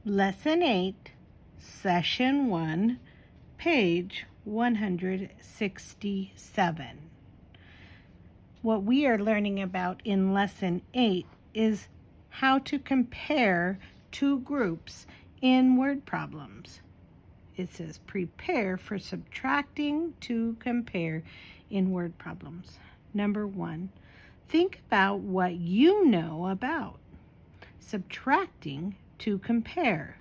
Lesson 8, Session 1, page 167. What we are learning about in Lesson 8 is how to compare two groups in word problems. It says prepare for subtracting to compare in word problems. Number 1, think about what you know about subtracting to compare.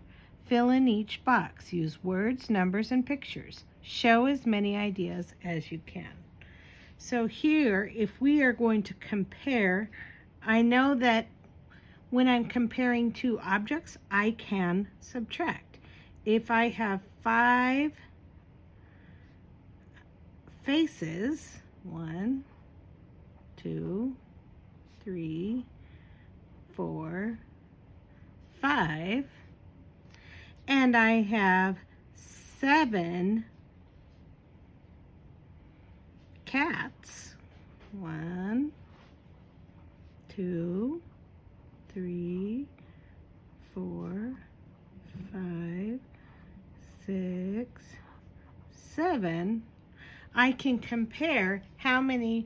Fill in each box. Use words, numbers, and pictures. Show as many ideas as you can. So here, if we are going to compare, I know that when I'm comparing two objects, I can subtract. If I have 5 faces, 1, 2, 3, 4, 5, and I have 7 cats, 1, 2, 3, 4, 5, 6, 7, I can compare how many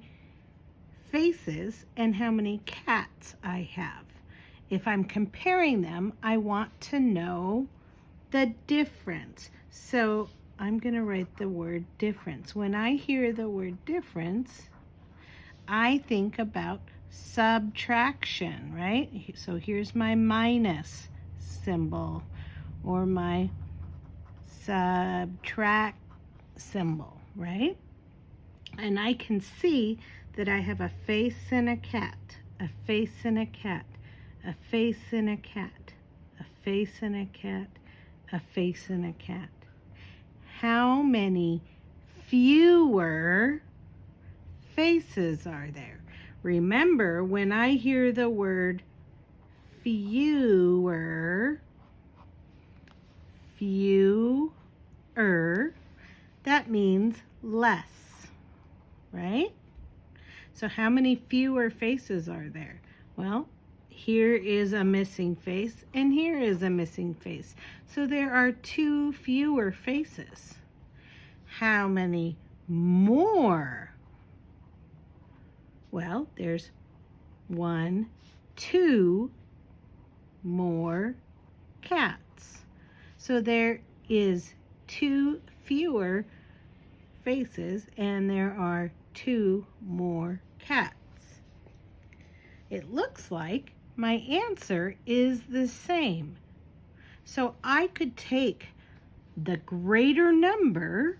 faces and how many cats I have. If I'm comparing them, I want to know the difference. So I'm going to write the word difference. When I hear the word difference, I think about subtraction, right? So here's my minus symbol or my subtract symbol, right? And I can see that I have a face and a cat, a face and a cat, a face and a cat, a face and a cat, a face and a cat. How many fewer faces are there? Remember, when I hear the word fewer, that means less, right? So how many fewer faces are there? Well, here is a missing face, and here is a missing face. So there are 2 fewer faces. How many more? Well, there's 1, 2 more cats. So there is 2 fewer faces, and there are 2 more cats. It looks like my answer is the same. So I could take the greater number,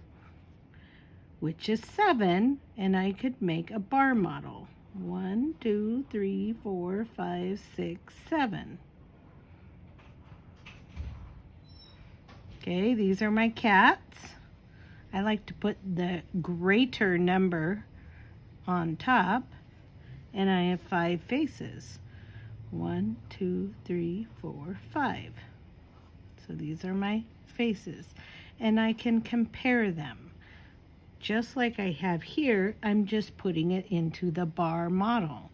which is 7, and I could make a bar model. 1, 2, 3, 4, 5, 6, 7. Okay, these are my cats. I like to put the greater number on top, and I have 5 faces. 1, 2, 3, 4, 5. So these are my faces, and I can compare them. Just like I have here, I'm just putting it into the bar model.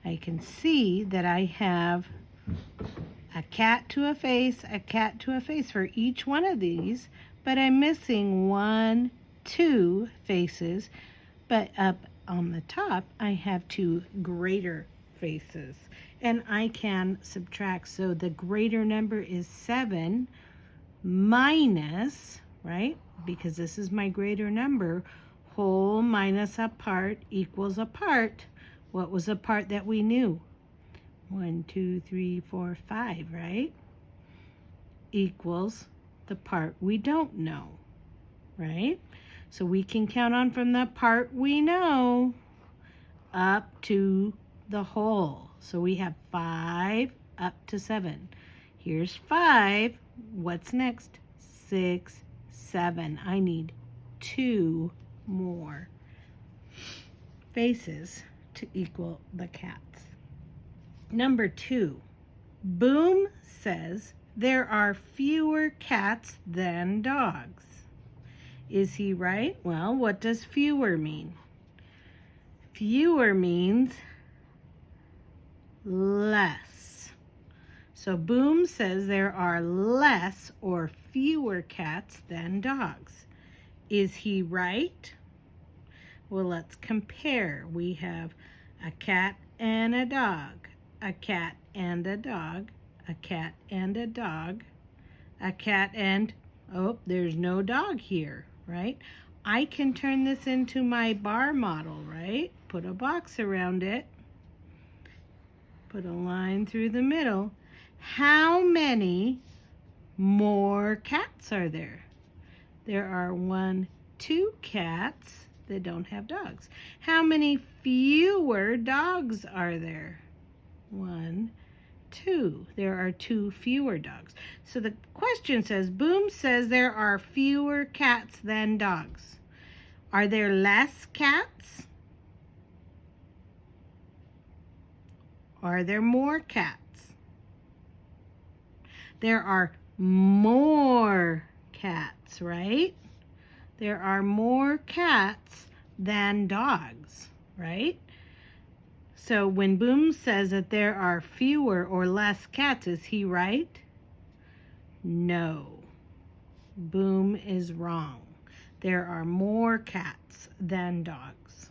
I can see that I have a cat to a face for each one of these, but I'm missing 1, 2 faces, but up on the top I have 2 greater faces, and I can subtract. So the greater number is 7 minus, right, because this is my greater number, whole minus a part equals a part. What was a part that we knew? 1, 2, 3, 4, 5, right? Equals the part we don't know, right? So we can count on from the part we know up to the whole. So we have 5 up to 7. Here's 5. What's next? 6, 7. I need 2 more faces to equal the cats. Number 2, Boom says there are fewer cats than dogs. Is he right? Well, what does fewer mean? Fewer means less. So Boom says there are less or fewer cats than dogs. Is he right? Well, let's compare. We have a cat and a dog, a cat and a dog, a cat and a dog, a cat and, oh, there's no dog here, right? I can turn this into my bar model, right? Put a box around it. Put a line through the middle. How many more cats are there? There are 2 cats that don't have dogs. How many fewer dogs are there? 1, 2. There are 2 fewer dogs. So the question says, Boom says there are fewer cats than dogs. Are there less cats? Are there more cats? There are more cats, right? There are more cats than dogs, right? So when Boom says that there are fewer or less cats, is he right? No. Boom is wrong. There are more cats than dogs.